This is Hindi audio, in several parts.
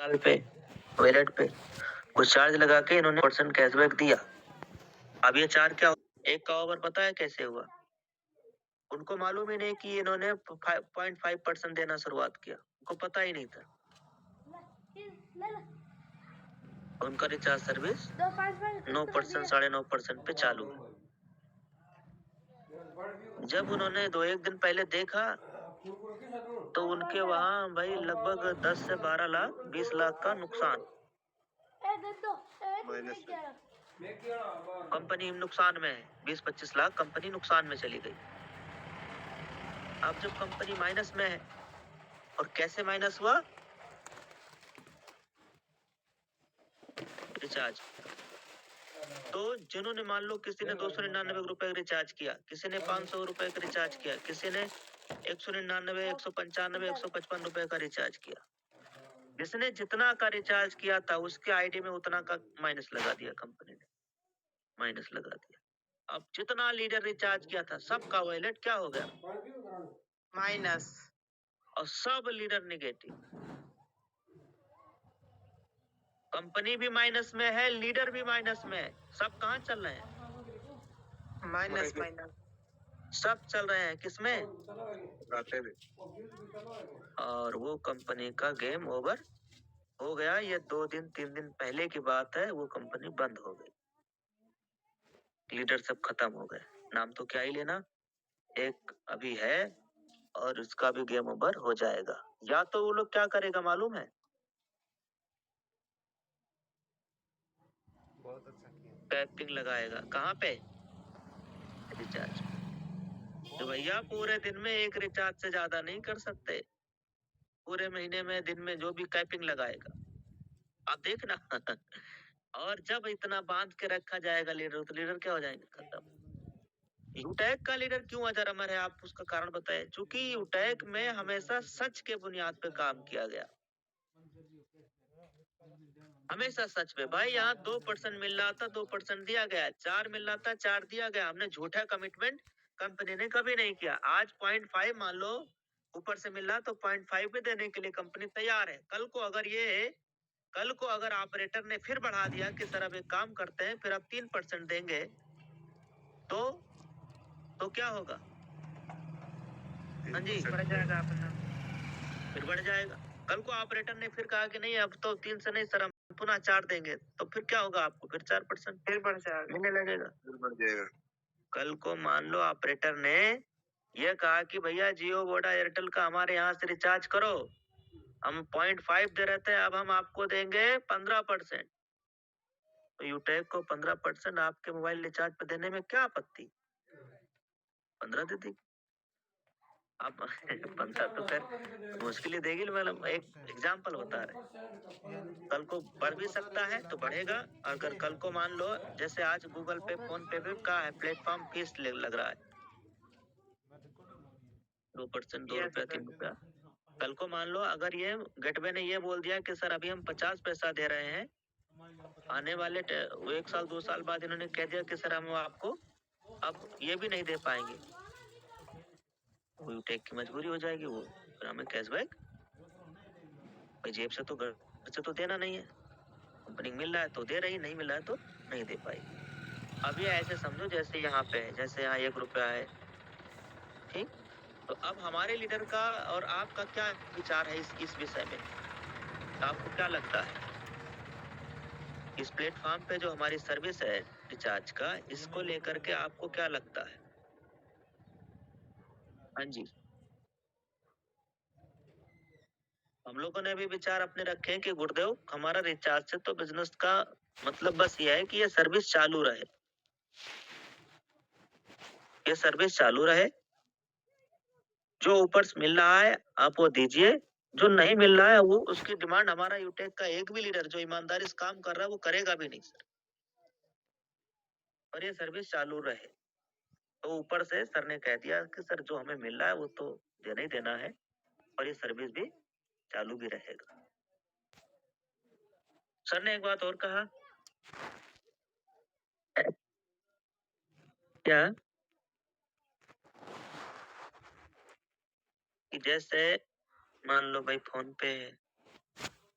साल पे वॉलेट पे कुछ चार्ज लगा के इन्होंने % कैशबैक दिया। अब ये चार क्या एक का ओवर पता है कैसे हुआ? उनको मालूम ही नहीं कि इन्होंने 0.5% देना शुरुआत किया, उनको पता ही नहीं था। उनका रिचार्ज सर्विस 9% 9.5% पे चालू है। जब उन्होंने 2-1 दिन पहले देखा तो उनके वहां भाई लगभग 10 से 12 लाख 20 लाख का नुकसान। कंपनी नुकसान में है, 20-25 लाख कंपनी नुकसान में चली गई। अब जब कंपनी माइनस में है, और कैसे माइनस हुआ? रिचार्ज। तो जिन्होंने मान लो किसी ने 299 रुपए का रिचार्ज किया, किसी ने 500 रुपए का रिचार्ज किया, किसी ने 199 195 155 रुपए का रिचार्ज किया, जिसने जितना का रिचार्ज किया था उसके आईडी में उतना का माइनस लगा दिया कंपनी ने, माइनस लगा दिया। अब जितना लीडर रिचार्ज किया था सबका वॉलेट क्या हो गया? माइनस। और सब लीडर निगेटिव। कंपनी भी माइनस में है, लीडर भी माइनस में है। सब कहाँ चल रहे हैं? माइनस माइनस सब चल रहे हैं। किसमें? घाटे में। और वो कंपनी का गेम ओवर हो गया। ये 2-3 दिन पहले की बात है, वो कंपनी बंद हो गई, लीडर सब खत्म हो गए। नाम तो क्या ही लेना, एक अभी है और उसका भी गेम ओवर हो जाएगा। या तो वो लोग क्या करेगा मालूम है? बहुत अच्छा किया, कैपिंग लगाएगा। कहाँ पे? रिचार्ज। तो भैया पूरे दिन में एक रिचार्ज से ज्यादा नहीं कर सकते, पूरे महीने में दिन में जो भी कैपिंग लगाएगा आप देखना। और जब इतना बांध के रखा जाएगा लीडर, तो लीडर क्या हो जाएंगे? खत्म। यूटैक का लीडर क्यों अजर अमर है, आप उसका कारण बताएं। चूंकि यूटैक में हमेशा सच के बुनियाद पे काम किया गया, हमेशा सच पे। भाई यहाँ 2% मिल रहा था, 2% दिया गया, 4 मिल रहा था, 4 दिया गया। हमने झूठा कमिटमेंट कंपनी ने कभी नहीं किया। आज 0.5 मान लो ऊपर से मिल रहा तो 0.5 भी देने के लिए कंपनी तैयार है। कल को अगर ऑपरेटर ने फिर बढ़ा दिया कि सर अब एक काम करते हैं, फिर अब 3% देंगे, तो क्या होगा? हाँ जी, बढ़ जाएगा अपना, फिर बढ़ जाएगा। कल को ऑपरेटर ने फिर कहा कि नहीं अब तो 3 से नहीं सर, हम पुनः 4 देंगे, तो फिर क्या होगा? आपको फिर 4% फिर बढ़ जाएगा, मिलने लगेगा, फिर बढ़ जाएगा। कल को मान लो ऑपरेटर ने ये कहा कि भैया जियो वोडा एयरटेल का हमारे यहाँ से रिचार्ज करो, हम 0.5 दे रहे थे, अब हम आपको देंगे 15%। तो यूटेक को 15% आपके मोबाइल रिचार्ज पे देने में क्या आपत्ति? 15 दे दी। आप 15 तो फिर मुश्किल ही देगी। मतलब एक एग्जाम्पल बता रहे, कल को बढ़ भी सकता है तो बढ़ेगा। अगर कल को मान लो जैसे आज गूगल पे फोन पे भी का है, प्लेटफॉर्म फीस लग रहा है 2%, 2 रुपया 3 रुपया। कल को मान लो अगर ये गेटवे ने ये बोल दिया कि सर अभी हम 50 पैसा दे रहे हैं, आने वाले 1 साल 2 साल बाद इन्होंने कह दिया कि सर हम आपको अब ये भी नहीं दे पाएंगे, टेक की मजबूरी हो जाएगी, वो फिर हमें कैशबैक भाई जेब से तो घर से तो देना नहीं है। कंपनी मिल रहा है तो दे रही, नहीं मिल रहा है तो नहीं दे पाएगी। अब ये ऐसे समझो जैसे यहाँ पे है, जैसे यहाँ 1 रुपया है, ठीक। तो अब हमारे लीडर का और आपका क्या विचार है इस विषय में? तो आपको क्या लगता है इस प्लेटफॉर्म पे जो हमारी सर्विस है रिचार्ज का, इसको लेकर के आपको क्या लगता है? हाँ जी, हम लोगों ने भी विचार अपने रखे हैं कि गुरुदेव हमारा रिचार्ज से तो बिजनेस का मतलब बस ये है कि ये सर्विस चालू रहे, ये सर्विस चालू रहे। जो ऊपर से मिल रहा है आप वो दीजिए, जो नहीं मिल रहा है वो उसकी डिमांड हमारा यूटेक का एक भी लीडर जो ईमानदारी से काम कर रहा है वो करेगा भी नहीं सर, और ये सर्विस चालू रहे। तो ऊपर से सर ने कह दिया कि सर जो हमें मिल रहा है वो तो देना ही देना है, और ये सर्विस भी चालू भी रहेगा। सर ने एक बात और कहा, क्या कि जैसे मान लो भाई फोन पे है,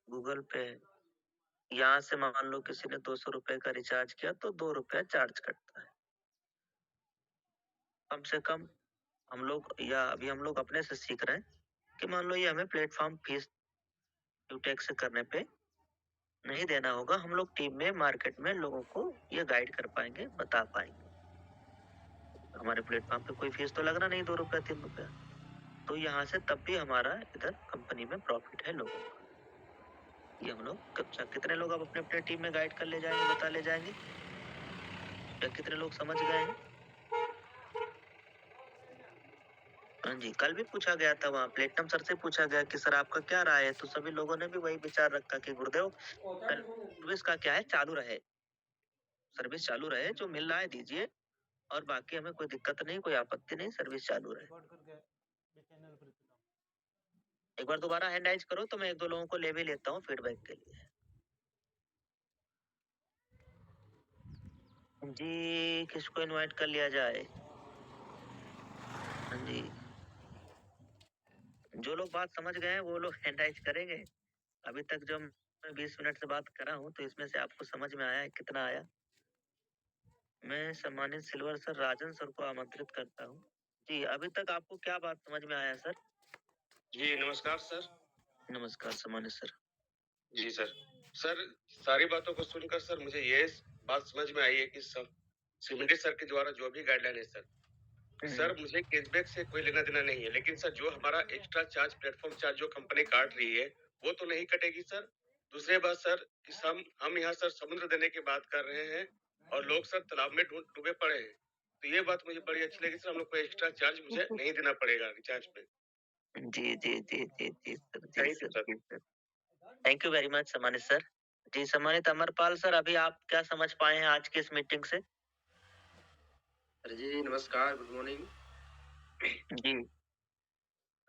गूगल पे है। यहाँ से मान लो किसी ने 200 रुपए का रिचार्ज किया तो 2 रुपया चार्ज कटता है। कम से कम हम लोग, या अभी हम लोग अपने से सीख रहे हैं कि मान लो ये हमें प्लेटफॉर्म फीस यूटेक्स से करने पे नहीं देना होगा। हम लोग टीम में मार्केट में लोगों को ये गाइड कर पाएंगे, बता पाएंगे। हमारे प्लेटफॉर्म पे कोई फीस तो लगना नहीं, 2 रुपया 3 रुपया। तो यहाँ से तब भी हमारा इधर कंपनी में प्रॉफिट है लोगों का। ये हम लोग कितने लोग अब अपने अपने टीम में गाइड कर ले जाएंगे, बता ले जाएंगे, या कितने लोग समझ गए हैं? हाँ जी, कल भी पूछा गया था वहाँ प्लेटनम सर से पूछा गया कि सर आपका क्या राय है, तो सभी लोगों ने भी वही विचार रखा कि गुरुदेव सर्विस का क्या है, चालू रहे, सर्विस चालू रहे, जो मिल रहा है दीजिए, और बाकी हमें कोई दिक्कत नहीं, कोई आपत्ति नहीं, सर्विस चालू रहे। एक बार दोबारा हैंड करो तो मैं 1-2 लोगों को ले भी लेता हूँ फीडबैक के लिए। जी, किसको इनवाइट कर लिया जाए? हाँ जी, जो लोग बात समझ गए हैं वो लोग हैंड करेंगे। अभी तक जो मैं 20 मिनट से बात कर रहा हूँ, तो इसमें से आपको समझ में आया है कितना आया? मैं सम्मानित सिल्वर सर राजन सर को आमंत्रित करता हूँ। जी, अभी तक आपको क्या बात समझ में आया सर? जी नमस्कार सर। नमस्कार सम्मानित सर। जी सर। सर सारी बातों को सुनकर सर मुझे ये बात समझ में आई है कि सब सिमंडी सर के द्वारा जो भी गाइडलाइन है सर मुझे कैशबैक से कोई लेना देना नहीं है, लेकिन सर जो हमारा एक्स्ट्रा चार्ज प्लेटफॉर्म चार्ज जो कंपनी काट रही है वो तो नहीं कटेगी सर। दूसरी बात सर कि हम यहाँ सर समुद्र देने की बात कर रहे हैं और लोग सर तालाब में डूबे पड़े हैं, तो ये बात मुझे बड़ी अच्छी लगी सर। हम लोग को एक्स्ट्रा चार्ज मुझे नहीं देना पड़ेगा रिचार्ज पे। जी जी जी जी जी सर, जी थैंक यू सर, सर। जी sir. Thank you very much सम्मानित सर। जी सम्मानित अमरपाल सर, अभी आप क्या समझ पाए हैं आज की इस मीटिंग से? सर जी नमस्कार, गुड मॉर्निंग। जी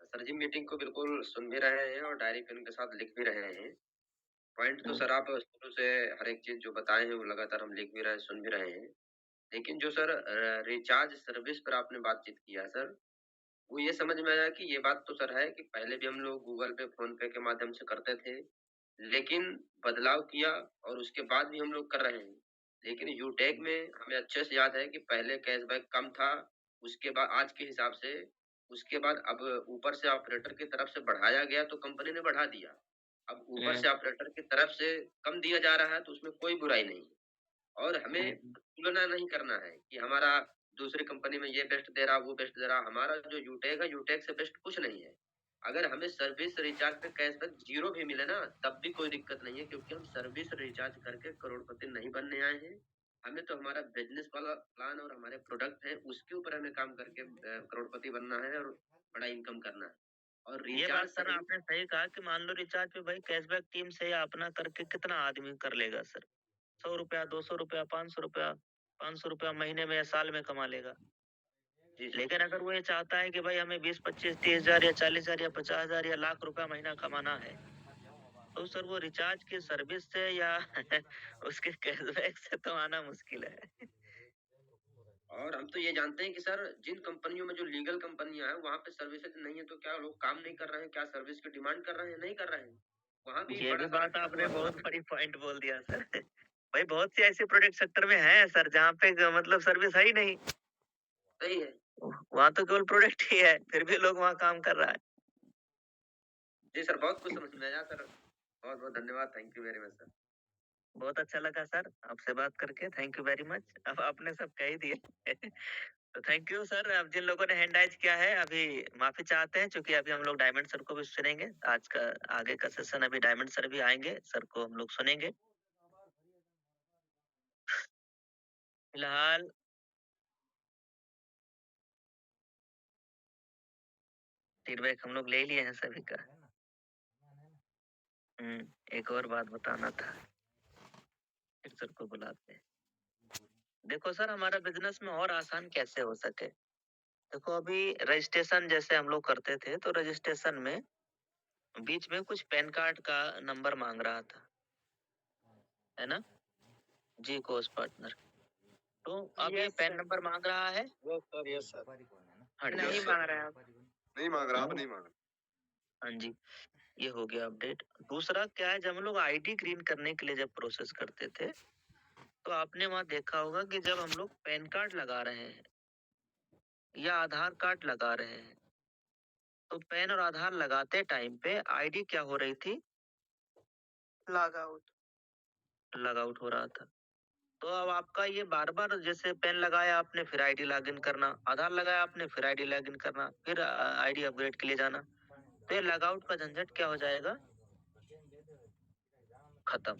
सर जी मीटिंग को बिल्कुल सुन भी रहे हैं और डायरी पेन के साथ लिख भी रहे हैं। पॉइंट तो सर आप शुरू से हर एक चीज जो बताए हैं वो लगातार हम लिख भी रहे हैं, सुन भी रहे हैं। लेकिन जो सर रिचार्ज सर्विस पर आपने बातचीत किया सर, वो ये समझ में आया कि ये बात तो सर है कि पहले भी हम लोग गूगल पे, फोन पे के माध्यम से करते थे, लेकिन बदलाव किया और उसके बाद भी हम लोग कर रहे हैं। लेकिन यूटेक में हमें अच्छे से याद है कि पहले कैशबैक कम था, उसके बाद आज के हिसाब से, उसके बाद अब ऊपर से ऑपरेटर की तरफ से बढ़ाया गया तो कंपनी ने बढ़ा दिया। अब ऊपर से ऑपरेटर की तरफ से कम दिया जा रहा है तो उसमें कोई बुराई नहीं है। और हमें तुलना नहीं करना है कि हमारा दूसरी कंपनी में ये बेस्ट दे रहा, वो बेस्ट दे रहा। हमारा जो यूटेक है, यूटेक से बेस्ट कुछ नहीं है। अगर हमें सर्विस रिचार्ज पे कैशबैक 0 भी मिले ना, तब भी कोई दिक्कत नहीं है, क्योंकि हम सर्विस रिचार्ज करके करोड़पति नहीं बनने आए हैं। हमें तो हमारा बिज़नेस वाला प्लान और हमारे प्रोडक्ट है, उसके ऊपर हमें काम करके करोड़पति बनना है और बड़ा इनकम करना है। और ये बात रिचार्ज सर सर्विस आपने सही कहा कि मान लो रिचार्ज पे भाई कैशबैक टीम से या अपना करके कितना आदमी कर लेगा सर? 100 रुपया, 200 रुपया, 500 रुपया, 500 रुपया महीने में या साल में कमा लेगा। जी सर। लेकिन अगर वो ये चाहता है कि भाई हमें 20, 25, 30,000 या 40,000 या 50,000 या लाख रुपया महीना कमाना है, तो सर वो रिचार्ज की सर्विस से या उसके कैशबैक से तो आना मुश्किल है। और हम तो ये जानते हैं कि सर जिन कंपनियों में जो लीगल कंपनियां हैं वहाँ पे सर्विसेज नहीं है, तो क्या लोग काम नहीं कर रहे हैं? क्या सर्विस की डिमांड कर रहे हैं? नहीं कर रहे हैं। वहाँ भी ये बड़ा भी सारा बात ठग आपने हुआ बहुत है। बड़ी पॉइंट बोल दिया सर। भाई बहुत सी ऐसे प्रोडक्ट सेक्टर में है सर जहाँ पे मतलब सर्विस है ही नहीं। सही है। वहाँ तो केवल प्रोडक्ट ही है, फिर भी लोग वहाँ काम कर रहा है। जी सर, बहुत कुछ समझ में आया सर। बहुत बहुत धन्यवाद। Thank you very much sir. बहुत अच्छा लगा सर आपसे बात करके, थैंक यू वेरी मच। अब आपने सब कह ही दिए। तो थैंक यू सर। अब जिन लोगों ने हैंड राइज किया है अभी माफी चाहते हैं, क्योंकि अभी हम लोग डायमंड सर को भी सुनेंगे। आज का आगे का सेशन अभी डायमंड सर भी आएंगे, सर को हम लोग सुनेंगे। फिलहाल फीडबैक हम लोग ले लिए हैं सभी का। एक और बात बताना था, फिर सर को बुलाते हैं। देखो सर, हमारा बिजनेस में और आसान कैसे हो सके। देखो अभी रजिस्ट्रेशन जैसे हम लोग करते थे, तो रजिस्ट्रेशन में बीच में कुछ पैन कार्ड का नंबर मांग रहा था, है ना? जी कोस पार्टनर। तो अब ये पैन नंबर मांग रहा है। Yes sir, yes sir. हट नहीं जाओ मांग सर। रहा है अब। नहीं मांग रहा, अब नहीं मांग रहा। हाँ जी। ये हो गया अपडेट। दूसरा क्या है, जब हम लोग आईडी ग्रीन करने के लिए जब प्रोसेस करते थे, तो आपने वहां देखा होगा कि जब हम लोग पैन कार्ड लगा रहे हैं या आधार कार्ड लगा रहे हैं, तो पैन और आधार लगाते टाइम पे आईडी क्या हो रही थी, लॉग आउट। लॉग आउट हो रहा था। तो अब आपका ये बार बार, जैसे पेन लगाया आपने फिर आईडी लॉगिन करना, आधार लगाया आपने फिर आईडी लॉगिन करना, फिर आईडी अपग्रेड के लिए जाना, तो ये लॉग आउट का झंझट क्या हो जाएगा, खत्म।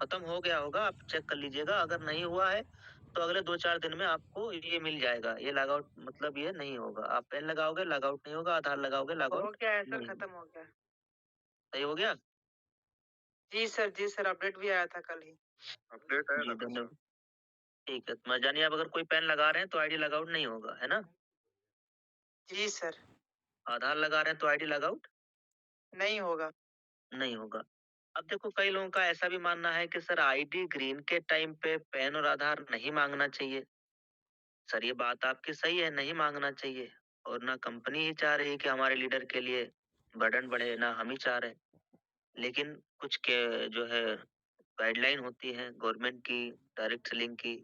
खत्म हो गया होगा, आप चेक कर लीजिएगा। अगर नहीं हुआ है तो अगले 2-4 दिन में आपको ये मिल जाएगा। ये लॉग आउट मतलब ये नहीं होगा। आप पेन लगाओगे लॉग आउट नहीं होगा, आधार लगाओगे लॉग हो आउट गया है सर, नहीं होगा। खत्म हो गया। सही हो गया। जी सर, अपडेट भी आया था कल ही। अपडेट जी धन्यवाद। ठीक है, तो मैं जानिए, आप अगर कोई पेन लगा रहे हैं तो आईडी लॉग आउट नहीं होगा, है ना। जी सर, आधार लगा रहे हैं तो आईडी लॉग आउट नहीं होगा। नहीं होगा। अब देखो, कई लोगों का ऐसा भी मानना है कि सर आईडी ग्रीन के टाइम पे पैन और आधार नहीं मांगना चाहिए। सर ये बात आपकी सही है, नहीं मांगना चाहिए। और ना कंपनी ही चाह रही है कि हमारे लीडर के लिए बर्डन बढ़े, ना हम ही चाह रहे हैं। लेकिन कुछ के जो है गाइडलाइन होती है गवर्नमेंट की, डायरेक्ट सेलिंग की,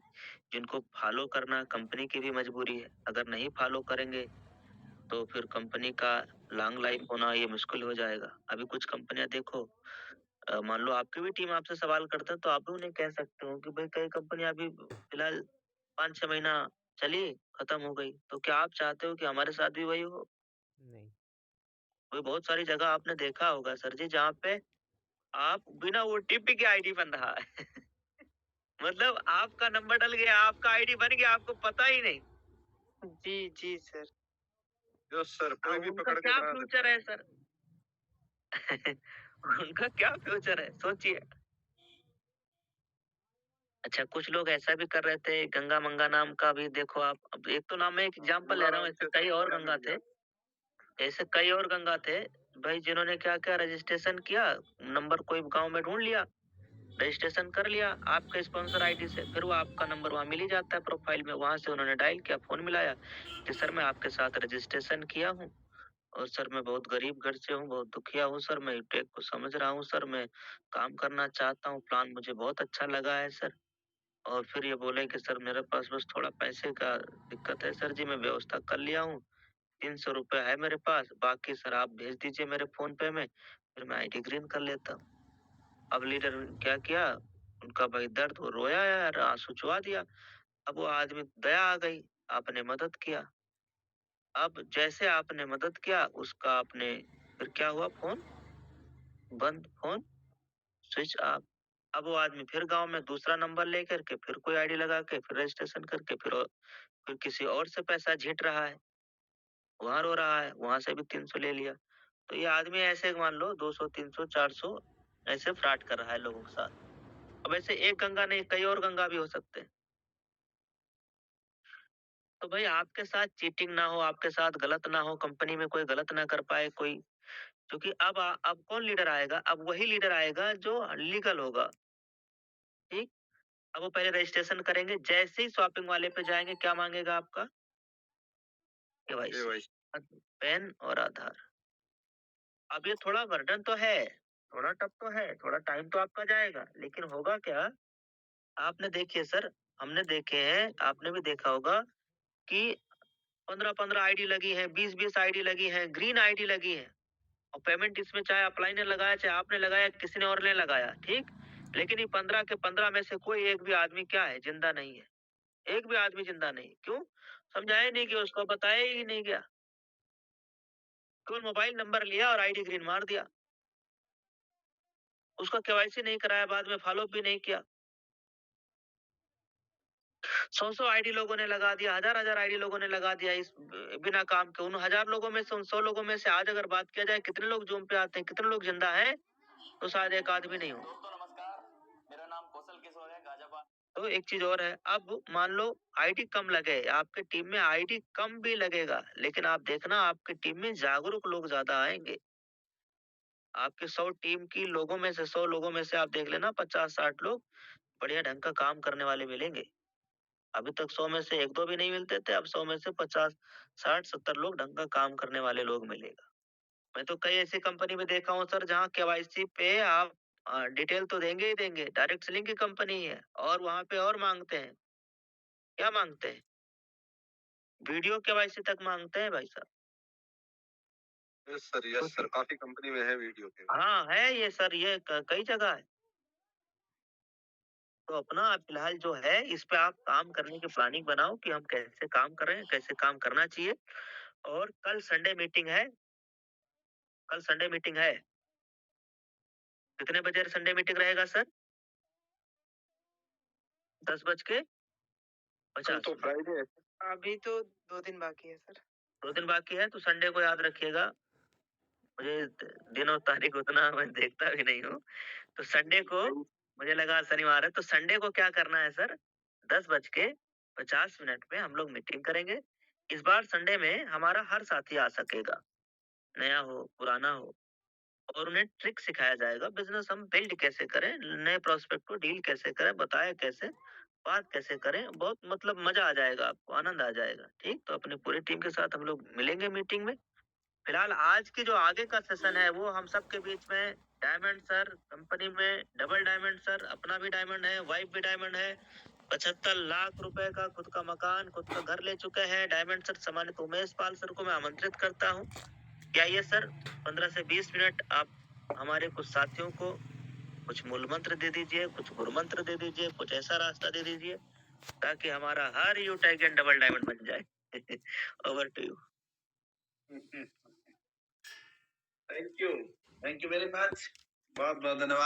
जिनको फॉलो करना कंपनी की भी मजबूरी है। अगर नहीं फॉलो करेंगे तो फिर कंपनी का लॉन्ग लाइफ होना ये मुश्किल हो जाएगा। अभी कुछ कंपनियां देखो, मान लो आपकी भी टीम आपसे सवाल करते हैं तो आप भी उन्हें कह सकते हो कि भाई कई कंपनियां अभी फिलहाल 5-6 महीना चली, खत्म हो गई, तो क्या आप चाहते हो कि हमारे साथ भी वही हो। नहीं। कोई बहुत सारी जगह आपने देखा होगा सर जी, जहाँ पे आप बिना ओटीपी के आईडी बन रहा है। मतलब आपका नंबर डल गया, आपका आईडी बन गया, आपको पता ही नहीं। जी सर। जो सर कोई भी उनका पकड़ के क्या बना फ्यूचर है सर। उनका क्या फ्यूचर है, सोचिए। अच्छा, कुछ लोग ऐसा भी कर रहे थे, गंगा मंगा नाम का भी देखो आप। अब एक तो नाम में एक एग्जांपल ले रहा हूँ, ऐसे कई और गंगा थे, ऐसे कई और गंगा थे भाई, जिन्होंने क्या क्या रजिस्ट्रेशन किया, नंबर कोई गांव में ढूंढ लिया, रजिस्ट्रेशन कर लिया आपके स्पॉन्सर आईडी से, फिर वो आपका नंबर वहां मिल ही जाता है प्रोफाइल में। वहां से उन्होंने डायल किया, फोन मिलाया कि सर मैं आपके साथ रजिस्ट्रेशन किया हूँ, और सर मैं बहुत गरीब घर से हूँ, बहुत दुखिया हूँ सर, मैं टेक को समझ रहा हूँ सर, मैं काम करना चाहता हूँ, प्लान मुझे बहुत अच्छा लगा है सर। और फिर ये बोले कि सर मेरे पास बस थोड़ा पैसे का दिक्कत है सर जी, मैं व्यवस्था कर लिया हूँ, 300 रुपये है मेरे पास, बाकी सर आप भेज दीजिए मेरे फोन पे में, फिर मैं आईडी ग्रीन कर लेता हूँ। अब लीडर क्या किया, उनका भाई दर्द, वो रोया यार, आंसू चुआ दिया। अब वो आदमी दया आ गई, आपने मदद किया। अब जैसे आपने मदद किया, उसका आपने, फिर क्या हुआ, फोन बंद, फोन स्विच ऑफ। अब वो आदमी फिर गांव में दूसरा नंबर लेकर के, फिर कोई आईडी लगा के, फिर रजिस्ट्रेशन करके, फिर किसी और से पैसा झीट रहा है, वहां रो रहा है, वहां से भी 300 ले लिया। तो ये आदमी ऐसे मान लो 200, 300, 400 ऐसे फ्रॉड कर रहा है लोगों के साथ। अब ऐसे एक गंगा नहीं, कई और गंगा भी हो सकते हैं। तो भाई आपके साथ चीटिंग ना हो, आपके साथ गलत ना हो, कंपनी में कोई गलत ना कर पाए कोई, क्योंकि अब कौन लीडर आएगा, अब वही लीडर आएगा जो लीगल होगा। ठीक। अब वो पहले रजिस्ट्रेशन करेंगे, जैसे ही शॉपिंग वाले पे जाएंगे, क्या मांगेगा आपका, केवाईसी, पैन और आधार। अब ये थोड़ा बर्डन तो है, थोड़ा टफ तो है, थोड़ा टाइम तो आपका जाएगा, लेकिन होगा क्या, आपने देखिए सर, हमने देखे हैं, आपने भी देखा होगा कि 15-15 आईडी लगी है, 20-20 आईडी लगी है, ग्रीन आईडी लगी है, और पेमेंट इसमें चाहे अप्लाई ने लगाया, चाहे आपने लगाया, किसी ने और ने लगाया, ठीक। लेकिन ये 15 के 15 में से कोई एक भी आदमी क्या है, जिंदा नहीं है। एक भी आदमी जिंदा नहीं, क्यों, समझाया नहीं कि उसको बताया ही नहीं गया, केवल मोबाइल नंबर लिया और आईडी ग्रीन मार दिया, उसका केवाईसी नहीं कराया, बाद में फॉलो भी नहीं किया। 100 आईडी लोगों ने लगा दिया, हजार आईडी लोगों ने लगा दिया, इस बिना काम के। उन 1000 लोगों में से, उन 100 लोगों में से आज अगर बात किया जाए कितने लोग जूम पे आते हैं, कितने लोग जिंदा हैं, तो शायद एक आदमी नहीं हो। दोस्तों नमस्कार, मेरा नाम कौशल किशोर है, गाजियाबाद। तो एक चीज और है, अब मान लो आईडी कम लगे, आपके टीम में आईडी कम भी लगेगा, लेकिन आप देखना आपकी टीम में जागरूक लोग ज्यादा आएंगे। आपके 100 टीम की लोगों में से, 100 लोगों में से आप देख लेना 50-60 लोग बढ़िया ढंग का काम करने वाले मिलेंगे। अभी तक 100 में से 1-2 भी नहीं मिलते थे, अब 100 में से 50, 60, 70 लोग ढंग का काम करने वाले लोग मिलेगा। मैं तो कई ऐसी कंपनी में देखा हूँ सर जहाँ केवाईसी पे आप डिटेल तो देंगे ही देंगे, डायरेक्ट सेलिंग की कंपनी है और वहाँ पे और मांगते हैं। क्या मांगते हैं? वीडियो केवाईसी तक मांगते हैं भाई साहब। यस सर, काफी कंपनी में है वीडियो के। हाँ है ये सर, ये कई जगह है। तो अपना फिलहाल जो है इस पे आप काम करने की प्लानिंग बनाओ कि हम कैसे काम करें, कैसे काम करना चाहिए। और कल संडे मीटिंग है, कल संडे मीटिंग है। कितने बजे संडे मीटिंग रहेगा सर? 10:50 तो फ्राइडे है। अभी तो 2 दिन बाकी है सर। 2 दिन बाकी है तो संडे को याद रखिएगा। मुझे दिन और तारीख उतना मैं देखता भी नहीं हूँ। तो संडे को मुझे लगा शनिवार है, तो संडे को क्या करना है सर? 10:50 में हम लोग मीटिंग करेंगे। इस बार संडे में हमारा हर साथी आ सकेगा, नया हो, पुराना हो, और उन्हें ट्रिक सिखाया जाएगा। बिजनेस हम बिल्ड कैसे करें, नए प्रोस्पेक्ट को डील कैसे करें, बताए कैसे, बात कैसे करें। बहुत मतलब मजा आ जाएगा, आपको आनंद आ जाएगा। ठीक, तो अपनी पूरी टीम के साथ हम लोग मिलेंगे मीटिंग में। फिलहाल आज की जो आगे का सेशन है वो हम सबके बीच में डायमंड सर, कंपनी में डबल डायमंड सर, अपना भी डायमंड है, वाइफ भी डायमंड है, 75 लाख रुपए का खुद का मकान, खुद का घर ले चुके हैं डायमंड सर। सम्मानित उमेश पाल सर को मैं आमंत्रित करता हूँ कि आइए सर 15 से 20 मिनट आप हमारे कुछ साथियों को कुछ मूल मंत्र दे दीजिए, कुछ गुरु मंत्र दे दीजिए, कुछ ऐसा रास्ता दे दीजिए ताकि हमारा हर यू टाइगन डबल डायमंड बन जाए। Over to you. Thank you very much, बहुत बहुत धन्यवाद।